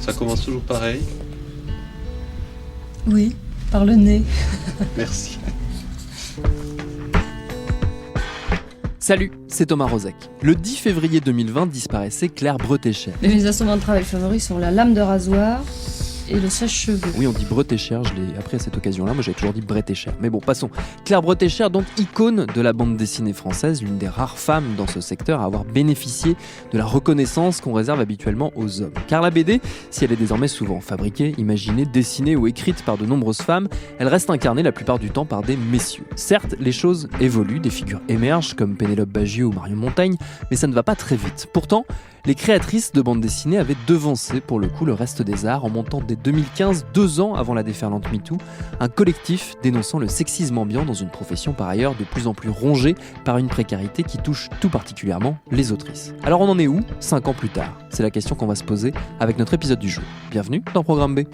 Ça commence toujours pareil. Oui, par le nez. Merci. Salut, c'est Thomas Rozek. Le 10 février 2020 disparaissait Claire Bretécher. Mes instruments de travail favoris sont la lame de rasoir et le sèche-cheveux. Oui, on dit Bretécher, je l'ai appris à cette occasion-là, moi j'avais toujours dit Bretécher. Mais bon, passons. Claire Bretécher, donc icône de la bande dessinée française, l'une des rares femmes dans ce secteur à avoir bénéficié de la reconnaissance qu'on réserve habituellement aux hommes. Car la BD, si elle est désormais souvent fabriquée, imaginée, dessinée ou écrite par de nombreuses femmes, elle reste incarnée la plupart du temps par des messieurs. Certes, les choses évoluent, des figures émergent comme Pénélope Bagieux ou Marion Montaigne, mais ça ne va pas très vite. Pourtant, les créatrices de bande dessinée avaient devancé pour le coup le reste des arts en montant dès 2015, 2 ans avant la déferlante MeToo, un collectif dénonçant le sexisme ambiant dans une profession par ailleurs de plus en plus rongée par une précarité qui touche tout particulièrement les autrices. Alors on en est où 5 ans plus tard? C'est la question qu'on va se poser avec notre épisode du jour. Bienvenue dans Programme B.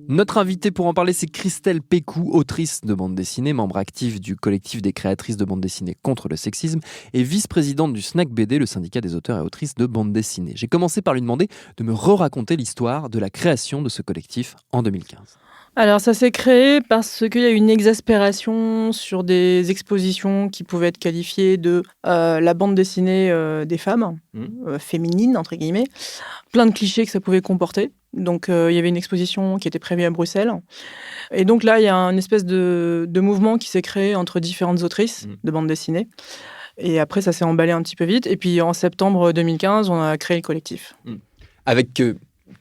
Notre invitée pour en parler, c'est Christelle Pécou, autrice de bande dessinée, membre actif du collectif des créatrices de bande dessinée contre le sexisme et vice-présidente du SNAC BD, le syndicat des auteurs et autrices de bande dessinée. J'ai commencé par lui demander de me raconter l'histoire de la création de ce collectif en 2015. Alors ça s'est créé parce qu'il y a eu une exaspération sur des expositions qui pouvaient être qualifiées de la bande dessinée des femmes, féminines entre guillemets, plein de clichés que ça pouvait comporter. Donc il y avait une exposition qui était prévue à Bruxelles. Et donc là, il y a une espèce de mouvement qui s'est créé entre différentes autrices de bande dessinée. Et après, ça s'est emballé un petit peu vite. Et puis en septembre 2015, on a créé le collectif. Avec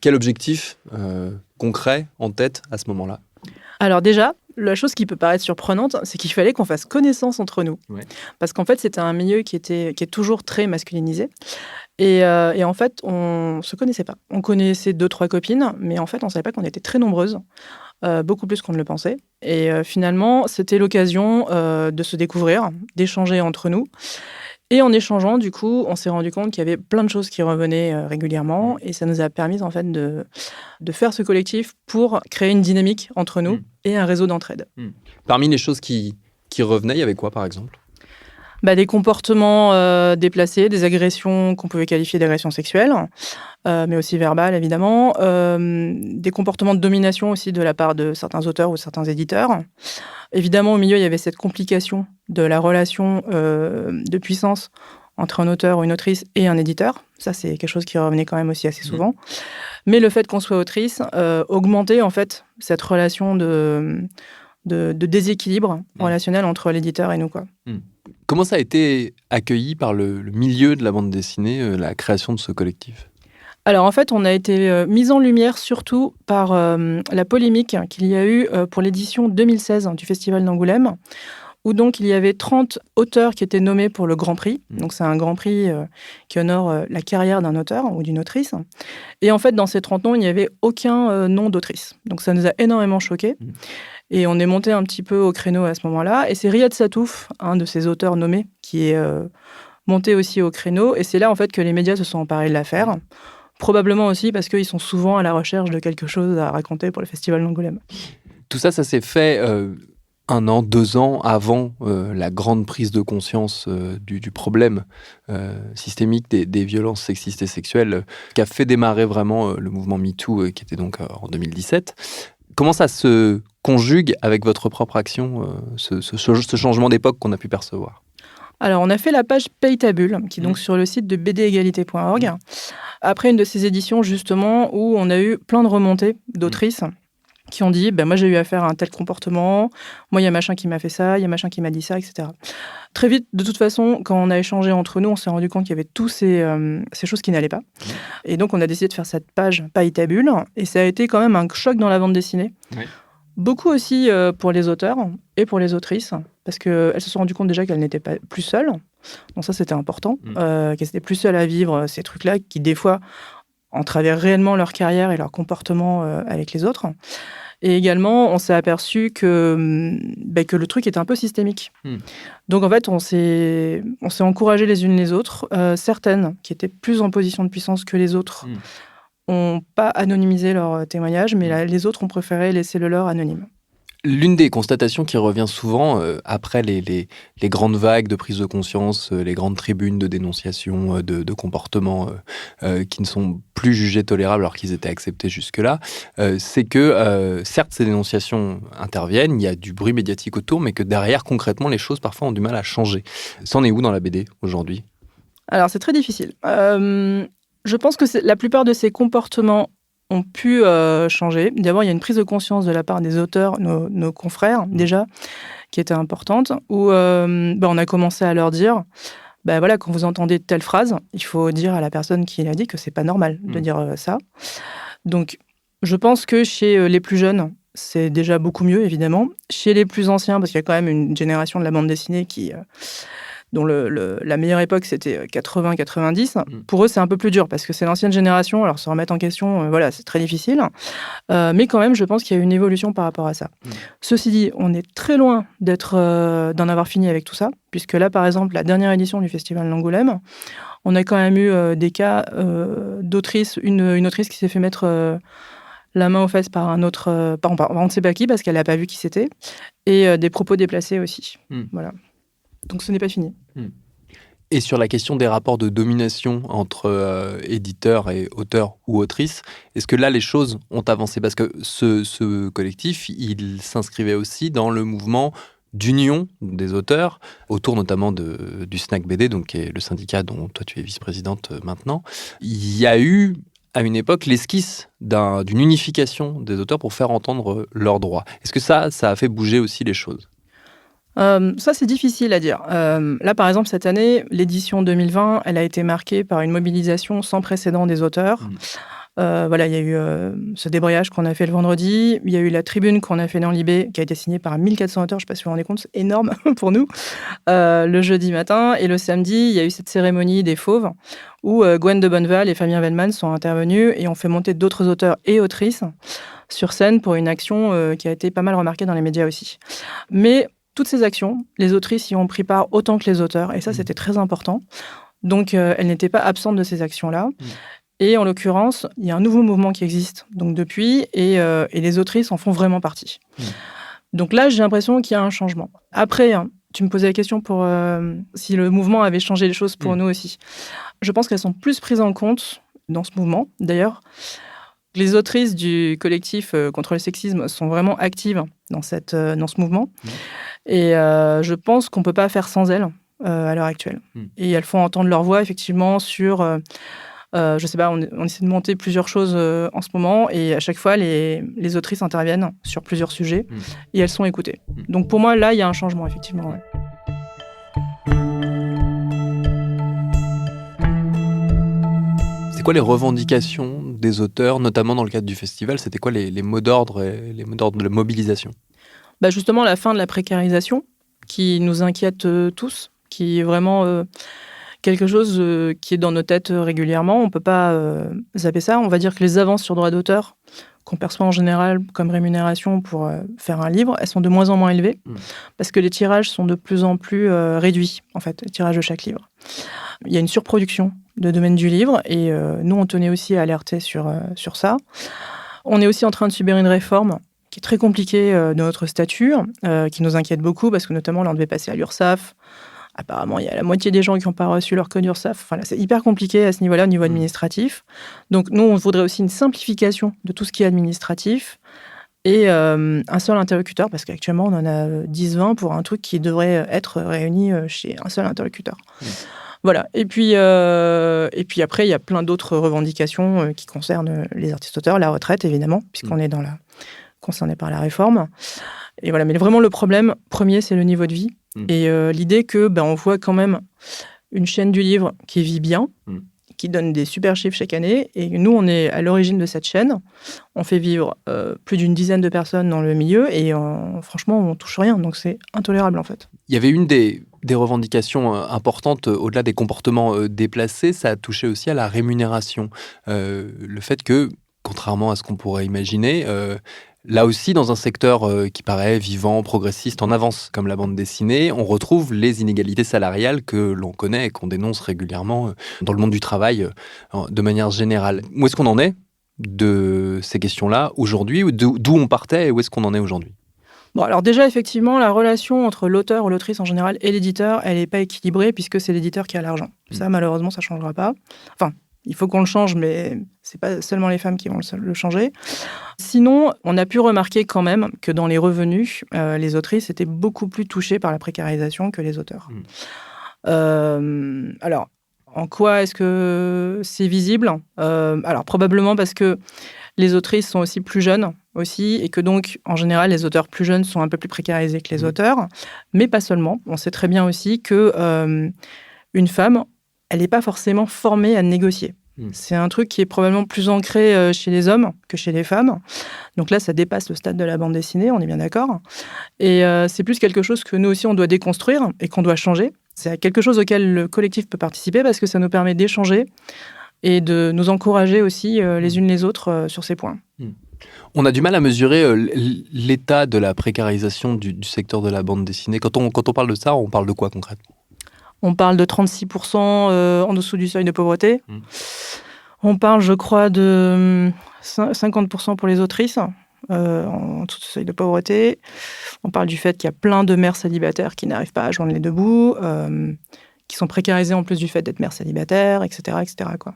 quel objectif concret en tête à ce moment-là? Alors déjà, la chose qui peut paraître surprenante, c'est qu'il fallait qu'on fasse connaissance entre nous. Ouais. Parce qu'en fait, c'était un milieu qui est toujours très masculinisé. Et en fait, on ne se connaissait pas. On connaissait 2-3 copines, mais en fait, on ne savait pas qu'on était très nombreuses, beaucoup plus qu'on ne le pensait. Et finalement, c'était l'occasion de se découvrir, d'échanger entre nous. Et en échangeant, du coup, on s'est rendu compte qu'il y avait plein de choses qui revenaient régulièrement. Et ça nous a permis, en fait, de faire ce collectif pour créer une dynamique entre nous et un réseau d'entraide. Parmi les choses qui revenaient, il y avait quoi, par exemple ? Des comportements déplacés, des agressions qu'on pouvait qualifier d'agressions sexuelles, mais aussi verbales, évidemment. Des comportements de domination aussi de la part de certains auteurs ou certains éditeurs. Évidemment, au milieu, il y avait cette complication de la relation de puissance entre un auteur ou une autrice et un éditeur. Ça, c'est quelque chose qui revenait quand même aussi assez souvent. Mais le fait qu'on soit autrice augmentait, en fait, cette relation de déséquilibre relationnel entre l'éditeur et nous, quoi. Comment ça a été accueilli par le milieu de la bande dessinée, la création de ce collectif ? Alors en fait, on a été mis en lumière surtout par la polémique qu'il y a eu pour l'édition 2016 du Festival d'Angoulême, où donc il y avait 30 auteurs qui étaient nommés pour le Grand Prix. Donc c'est un Grand Prix qui honore la carrière d'un auteur ou d'une autrice. Et en fait, dans ces 30 noms, il n'y avait aucun nom d'autrice. Donc ça nous a énormément choqués. Et on est monté un petit peu au créneau à ce moment-là. Et c'est Riyad Satouf, un de ces auteurs nommés, qui est monté aussi au créneau. Et c'est là, en fait, que les médias se sont emparés de l'affaire. Probablement aussi parce qu'ils sont souvent à la recherche de quelque chose à raconter pour le Festival d'Angoulême. Tout ça, ça s'est fait 1 an, 2 ans avant la grande prise de conscience du problème systémique des violences sexistes et sexuelles qui a fait démarrer vraiment le mouvement MeToo qui était donc en 2017. Comment ça se conjugue avec votre propre action, ce changement d'époque qu'on a pu percevoir ? Alors, on a fait la page Paytabule, qui est donc sur le site de bdégalité.org, après une de ces éditions, justement, où on a eu plein de remontées d'autrices qui ont dit moi, j'ai eu affaire à un tel comportement, moi, il y a machin qui m'a fait ça, il y a machin qui m'a dit ça, etc. Très vite, de toute façon, quand on a échangé entre nous, on s'est rendu compte qu'il y avait toutes ces choses qui n'allaient pas. Et donc, on a décidé de faire cette page Paytabule, et ça a été quand même un choc dans la bande dessinée. Oui. Beaucoup aussi pour les auteurs et pour les autrices, parce qu'elles se sont rendues compte déjà qu'elles n'étaient pas plus seules. Donc ça, c'était important, qu'elles n'étaient plus seules à vivre ces trucs-là qui, des fois, entravaient réellement leur carrière et leur comportement avec les autres. Et également, on s'est aperçu que le truc était un peu systémique. Donc, en fait, on s'est encouragées les unes les autres. Certaines, qui étaient plus en position de puissance que les autres, n'ont pas anonymisé leur témoignage, mais les autres ont préféré laisser le leur anonyme. L'une des constatations qui revient souvent après les grandes vagues de prise de conscience, les grandes tribunes de dénonciation de comportements qui ne sont plus jugés tolérables alors qu'ils étaient acceptés jusque-là, c'est que certes ces dénonciations interviennent, il y a du bruit médiatique autour, mais que derrière concrètement les choses parfois ont du mal à changer. Ça en est où dans la BD aujourd'hui ? Alors c'est très difficile. Je pense que la plupart de ces comportements ont pu changer. D'abord, il y a une prise de conscience de la part des auteurs, nos confrères, déjà, qui était importante, où on a commencé à leur dire, voilà, quand vous entendez telle phrase, il faut dire à la personne qui l'a dit que c'est pas normal de dire ça. Donc, je pense que chez les plus jeunes, c'est déjà beaucoup mieux, évidemment. Chez les plus anciens, parce qu'il y a quand même une génération de la bande dessinée dont la meilleure époque, c'était 80-90. Pour eux, c'est un peu plus dur, parce que c'est l'ancienne génération, alors se remettre en question, c'est très difficile. Mais quand même, je pense qu'il y a une évolution par rapport à ça. Ceci dit, on est très loin d'en avoir fini avec tout ça, puisque là, par exemple, la dernière édition du Festival d'Angoulême, on a quand même eu des cas d'autrices, une autrice qui s'est fait mettre la main aux fesses par un autre, on ne sait pas qui, parce qu'elle n'a pas vu qui c'était, et des propos déplacés aussi. Voilà. Donc ce n'est pas fini. Et sur la question des rapports de domination entre éditeurs et auteurs ou autrices, est-ce que là les choses ont avancé ? Parce que ce collectif, il s'inscrivait aussi dans le mouvement d'union des auteurs, autour notamment du Snack BD, donc qui est le syndicat dont toi tu es vice-présidente maintenant. Il y a eu à une époque l'esquisse d'une unification des auteurs pour faire entendre leurs droits. Est-ce que ça a fait bouger aussi les choses ? Ça, c'est difficile à dire. Là, par exemple, cette année, l'édition 2020, elle a été marquée par une mobilisation sans précédent des auteurs. Il y a eu ce débrayage qu'on a fait le vendredi. Il y a eu la tribune qu'on a fait dans Libé, qui a été signée par 1400 auteurs. Je ne sais pas si vous vous rendez compte, c'est énorme pour nous. Le jeudi matin. Et le samedi, il y a eu cette cérémonie des Fauves, où Gwen de Bonneval et Fabien Wellman sont intervenus et ont fait monter d'autres auteurs et autrices sur scène pour une action qui a été pas mal remarquée dans les médias aussi. Mais toutes ces actions, les autrices y ont pris part autant que les auteurs, et ça, c'était très important. Donc, elles n'étaient pas absentes de ces actions-là. Et en l'occurrence, il y a un nouveau mouvement qui existe donc depuis, et les autrices en font vraiment partie. Donc là, j'ai l'impression qu'il y a un changement. Après, tu me posais la question pour si le mouvement avait changé les choses pour nous aussi. Je pense qu'elles sont plus prises en compte dans ce mouvement. D'ailleurs, les autrices du collectif contre le sexisme sont vraiment actives dans ce mouvement. Et je pense qu'on ne peut pas faire sans elles à l'heure actuelle. Et elles font entendre leur voix, effectivement, sur... je ne sais pas, on essaie de monter plusieurs choses en ce moment, et à chaque fois, les autrices interviennent sur plusieurs sujets, et elles sont écoutées. Donc pour moi, là, il y a un changement, effectivement. Ouais. C'est quoi les revendications des auteurs, notamment dans le cadre du festival ? C'était quoi les mots d'ordre et les mots d'ordre de mobilisation ? Justement, la fin de la précarisation, qui nous inquiète tous, qui est vraiment quelque chose qui est dans nos têtes régulièrement. On ne peut pas zapper ça. On va dire que les avances sur droit d'auteur, qu'on perçoit en général comme rémunération pour faire un livre, elles sont de moins en moins élevées, parce que les tirages sont de plus en plus réduits, en fait, les tirages de chaque livre. Il y a une surproduction de domaine du livre, et nous, on tenait aussi à alerter sur ça. On est aussi en train de subir une réforme qui est très compliquée de notre statut, qui nous inquiète beaucoup, parce que notamment, là, on devait passer à l'URSSAF. Apparemment, il y a la moitié des gens qui n'ont pas reçu leur code URSSAF. Enfin, là, c'est hyper compliqué à ce niveau-là, au niveau administratif. Donc, nous, on voudrait aussi une simplification de tout ce qui est administratif, et un seul interlocuteur, parce qu'actuellement, on en a 10-20 pour un truc qui devrait être réuni chez un seul interlocuteur. Voilà. Et puis après, il y a plein d'autres revendications qui concernent les artistes-auteurs, la retraite, évidemment, puisqu'on est concerné par la réforme. Et voilà. Mais vraiment, le problème premier, c'est le niveau de vie. Et l'idée que on voit quand même une chaîne du livre qui vit bien, qui donne des super chiffres chaque année. Et nous, on est à l'origine de cette chaîne. On fait vivre plus d'une dizaine de personnes dans le milieu, et franchement, on ne touche rien. Donc, c'est intolérable, en fait. Il y avait une des revendications importantes, au-delà des comportements déplacés, ça a touché aussi à la rémunération. Le fait que, contrairement à ce qu'on pourrait imaginer, là aussi, dans un secteur qui paraît vivant, progressiste, en avance, comme la bande dessinée, on retrouve les inégalités salariales que l'on connaît et qu'on dénonce régulièrement dans le monde du travail de manière générale. Où est-ce qu'on en est de ces questions-là aujourd'hui ? D'où on partait et où est-ce qu'on en est aujourd'hui ? Bon, alors déjà, effectivement, la relation entre l'auteur ou l'autrice en général et l'éditeur, elle n'est pas équilibrée puisque c'est l'éditeur qui a l'argent. Ça, malheureusement, ça ne changera pas. Enfin, il faut qu'on le change, mais ce n'est pas seulement les femmes qui vont le changer. Sinon, on a pu remarquer quand même que dans les revenus, les autrices étaient beaucoup plus touchées par la précarisation que les auteurs. Alors, en quoi est-ce que c'est visible ? Alors, probablement parce que les autrices sont aussi plus jeunes aussi, et que donc, en général, les auteurs plus jeunes sont un peu plus précarisés que les auteurs, mais pas seulement. On sait très bien aussi que une femme, elle n'est pas forcément formée à négocier. C'est un truc qui est probablement plus ancré chez les hommes que chez les femmes. Donc là, ça dépasse le stade de la bande dessinée, on est bien d'accord. Et c'est plus quelque chose que nous aussi, on doit déconstruire et qu'on doit changer. C'est quelque chose auquel le collectif peut participer parce que ça nous permet d'échanger et de nous encourager aussi les unes les autres sur ces points. On a du mal à mesurer l'état de la précarisation du secteur de la bande dessinée. Quand on parle de ça, on parle de quoi concrètement ? On parle de 36% en dessous du seuil de pauvreté. On parle, je crois, de 50% pour les autrices en dessous du seuil de pauvreté. On parle du fait qu'il y a plein de mères célibataires qui n'arrivent pas à joindre les deux bouts, qui sont précarisées en plus du fait d'être mères célibataires, etc. quoi.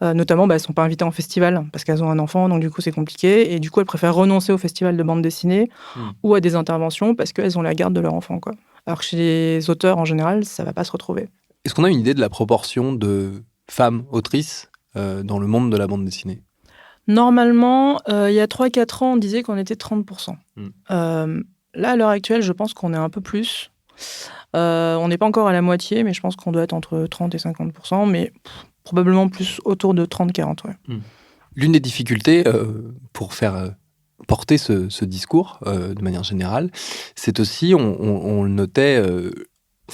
Notamment, elles ne sont pas invitées en festival parce qu'elles ont un enfant, donc du coup, c'est compliqué. Et du coup, elles préfèrent renoncer au festival de bande dessinée ou à des interventions parce qu'elles ont la garde de leur enfant, quoi. Alors que chez les auteurs, en général, ça ne va pas se retrouver. Est-ce qu'on a une idée de la proportion de femmes autrices dans le monde de la bande dessinée ? Normalement, il y a 3-4 ans, on disait qu'on était 30%. Là, à l'heure actuelle, je pense qu'on est un peu plus. On n'est pas encore à la moitié, mais je pense qu'on doit être entre 30 et 50%, mais probablement plus autour de 30-40. Ouais. L'une des difficultés pour faire porter ce discours de manière générale, c'est aussi, on le notait,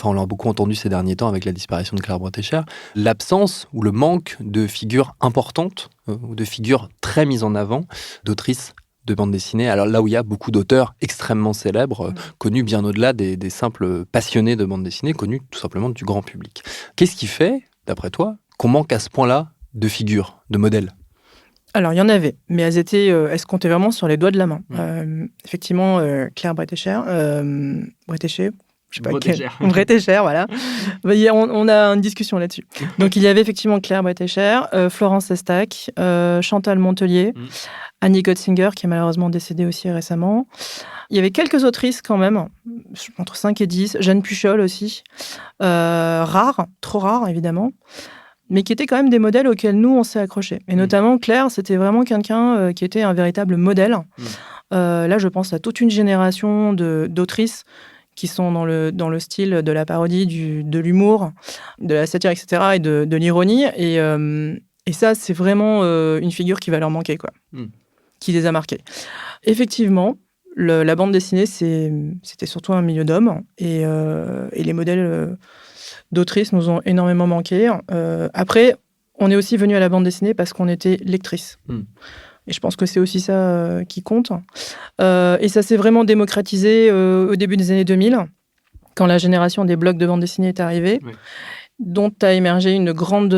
on l'a beaucoup entendu ces derniers temps avec la disparition de Claire Bretécher, l'absence ou le manque de figures importantes ou de figures très mises en avant d'autrices de bande dessinée. Alors là où il y a beaucoup d'auteurs extrêmement célèbres, connus bien au-delà des simples passionnés de bande dessinée, connus tout simplement du grand public. Qu'est-ce qui fait, d'après toi, qu'on manque à ce point-là de figures, de modèles ? Alors, il y en avait, mais elles se comptaient vraiment sur les doigts de la main. Effectivement, Claire Bretécher, Bretécher, je sais pas Bretécher, voilà. On a une discussion là-dessus. Donc, il y avait effectivement Claire Bretécher, Florence Estac, Chantal Montelier, Annie Gottsinger, qui est malheureusement décédée aussi récemment. Il y avait quelques autrices quand même, entre 5 et 10. Jeanne Puchol aussi. Rares, trop rares évidemment, mais qui étaient quand même des modèles auxquels nous, on s'est accrochés. Et notamment, Claire, c'était vraiment quelqu'un qui était un véritable modèle. Là, je pense à toute une génération d'autrices qui sont dans le style de la parodie, de l'humour, de la satire, etc., et de l'ironie. Et ça, c'est vraiment une figure qui va leur manquer, quoi, qui les a marqués. Effectivement, la bande dessinée, c'était surtout un milieu d'hommes, et les modèles d'autrices nous ont énormément manqué. Après, on est aussi venu à la bande dessinée parce qu'on était lectrice. Et je pense que c'est aussi ça qui compte. Et ça s'est vraiment démocratisé au début des années 2000, quand la génération des blogs de bande dessinée est arrivée, dont a émergé une grande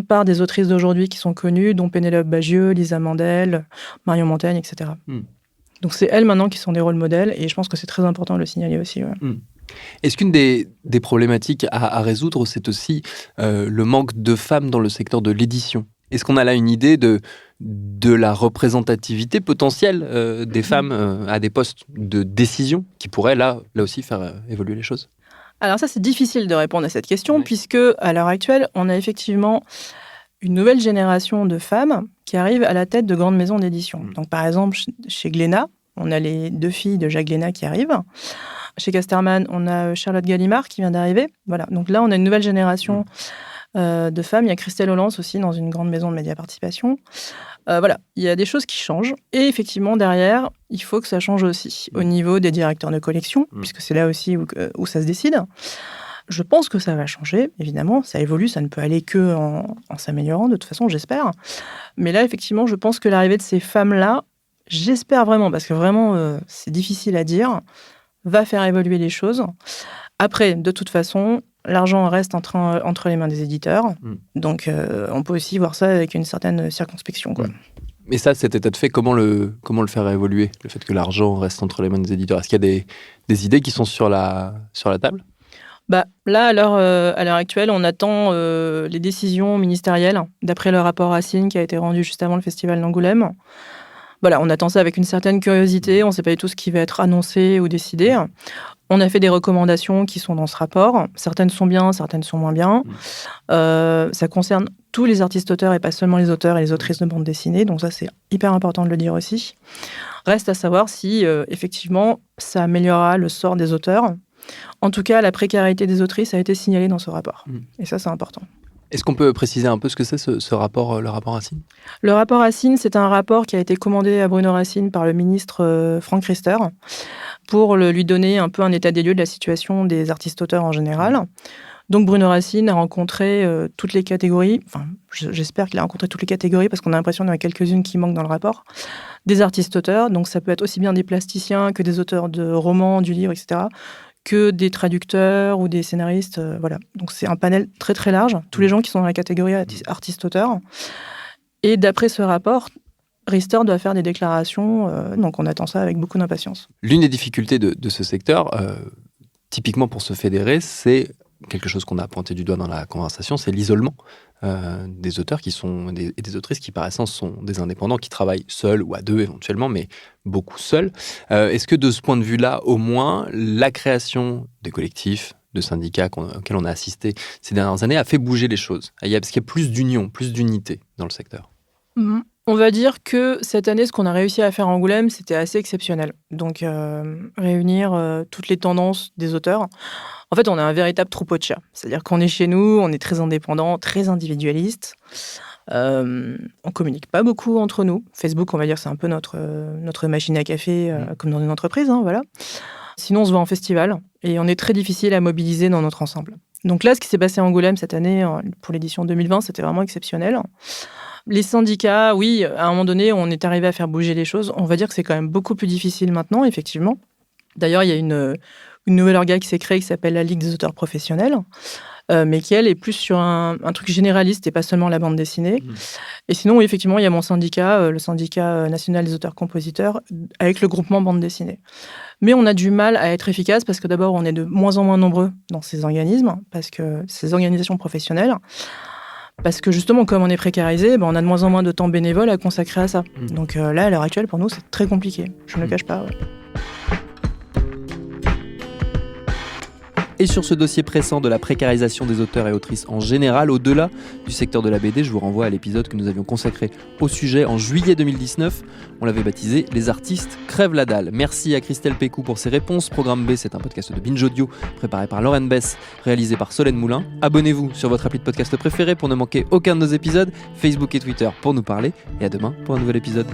part des autrices d'aujourd'hui qui sont connues, dont Pénélope Bagieux, Lisa Mandel, Marion Montaigne, etc. Donc c'est elles maintenant qui sont des rôles modèles, et je pense que c'est très important de le signaler aussi. Est-ce qu'une des problématiques à résoudre, c'est aussi le manque de femmes dans le secteur de l'édition ? Est-ce qu'on a là une idée de la représentativité potentielle des femmes à des postes de décision qui pourraient là aussi faire évoluer les choses ? Alors ça, c'est difficile de répondre à cette question, puisque à l'heure actuelle, on a effectivement une nouvelle génération de femmes qui arrivent à la tête de grandes maisons d'édition. Donc par exemple, chez Glénat, on a les 2 filles de Jacques Glénat qui arrivent. Chez Casterman, on a Charlotte Gallimard qui vient d'arriver. Voilà. Donc là, on a une nouvelle génération de femmes. Il y a Christelle Hollands aussi dans une grande maison de média participation. Voilà, il y a des choses qui changent. Et effectivement, derrière, il faut que ça change aussi au niveau des directeurs de collection, puisque c'est là aussi où ça se décide. Je pense que ça va changer, évidemment. Ça évolue, ça ne peut aller que en s'améliorant, de toute façon, j'espère. Mais là, effectivement, je pense que l'arrivée de ces femmes-là, j'espère vraiment, parce que vraiment, c'est difficile à dire, va faire évoluer les choses. Après, de toute façon, l'argent reste entre les mains des éditeurs. Donc, on peut aussi voir ça avec une certaine circonspection, quoi. Mais ça, cet état de fait, comment le faire évoluer ? Le fait que l'argent reste entre les mains des éditeurs. Est-ce qu'il y a des idées qui sont sur la table ? Là, à l'heure actuelle, on attend les décisions ministérielles, d'après le rapport Racine qui a été rendu juste avant le Festival d'Angoulême. Voilà, on attend ça avec une certaine curiosité. On ne sait pas du tout ce qui va être annoncé ou décidé. On a fait des recommandations qui sont dans ce rapport. Certaines sont bien, certaines sont moins bien. Ça concerne tous les artistes-auteurs et pas seulement les auteurs et les autrices de bande dessinée. Donc ça, c'est hyper important de le dire aussi. Reste à savoir si, effectivement, ça améliorera le sort des auteurs. En tout cas, la précarité des autrices a été signalée dans ce rapport. Et ça, c'est important. Est-ce qu'on peut préciser un peu ce que c'est ce rapport, le rapport Racine ? Le rapport Racine, c'est un rapport qui a été commandé à Bruno Racine par le ministre Franck Riester pour lui donner un peu un état des lieux de la situation des artistes-auteurs en général. Donc Bruno Racine a rencontré toutes les catégories, enfin j'espère qu'il a rencontré toutes les catégories parce qu'on a l'impression qu'il y en a quelques-unes qui manquent dans le rapport, des artistes-auteurs, donc ça peut être aussi bien des plasticiens que des auteurs de romans, du livre, etc., que des traducteurs ou des scénaristes, voilà. Donc c'est un panel très très large, tous les gens qui sont dans la catégorie artiste-auteur. Et d'après ce rapport, Riester doit faire des déclarations, donc on attend ça avec beaucoup d'impatience. L'une des difficultés de ce secteur, typiquement pour se fédérer, c'est quelque chose qu'on a pointé du doigt dans la conversation, c'est l'isolement des auteurs et des autrices qui par essence sont des indépendants qui travaillent seuls ou à deux éventuellement, mais beaucoup seuls. Est-ce que de ce point de vue-là, au moins, la création des collectifs, de syndicats auxquels on a assisté ces dernières années a fait bouger les choses ? Est-ce qu'il y a plus d'union, plus d'unité dans le secteur ? On va dire que cette année, ce qu'on a réussi à faire à Angoulême, c'était assez exceptionnel. Donc, réunir toutes les tendances des auteurs. En fait, on a un véritable troupeau de chats. C'est-à-dire qu'on est chez nous, on est très indépendant, très individualiste. On communique pas beaucoup entre nous. Facebook, on va dire, c'est un peu notre machine à café, comme dans une entreprise, voilà. Sinon, on se voit en festival et on est très difficile à mobiliser dans notre ensemble. Donc là, ce qui s'est passé à Angoulême cette année, pour l'édition 2020, c'était vraiment exceptionnel. Les syndicats, oui, à un moment donné, on est arrivé à faire bouger les choses. On va dire que c'est quand même beaucoup plus difficile maintenant, effectivement. D'ailleurs, il y a une nouvelle organe qui s'est créée qui s'appelle la Ligue des auteurs professionnels, mais qui, elle, est plus sur un truc généraliste et pas seulement la bande dessinée. Et sinon, oui, effectivement, il y a mon syndicat, le syndicat national des auteurs-compositeurs, avec le groupement bande dessinée. Mais on a du mal à être efficace parce que d'abord, on est de moins en moins nombreux dans ces organismes, parce que ces organisations professionnelles, parce que justement, comme on est précarisé, on a de moins en moins de temps bénévole à consacrer à ça. Donc là, à l'heure actuelle, pour nous, c'est très compliqué. Je ne le cache pas. Ouais. Et sur ce dossier pressant de la précarisation des auteurs et autrices en général, au-delà du secteur de la BD, je vous renvoie à l'épisode que nous avions consacré au sujet en juillet 2019. On l'avait baptisé « Les artistes crèvent la dalle ». Merci à Christelle Pécou pour ses réponses. Programme B, c'est un podcast de Binge Audio préparé par Lauren Bess, réalisé par Solène Moulin. Abonnez-vous sur votre appli de podcast préféré pour ne manquer aucun de nos épisodes, Facebook et Twitter pour nous parler. Et à demain pour un nouvel épisode.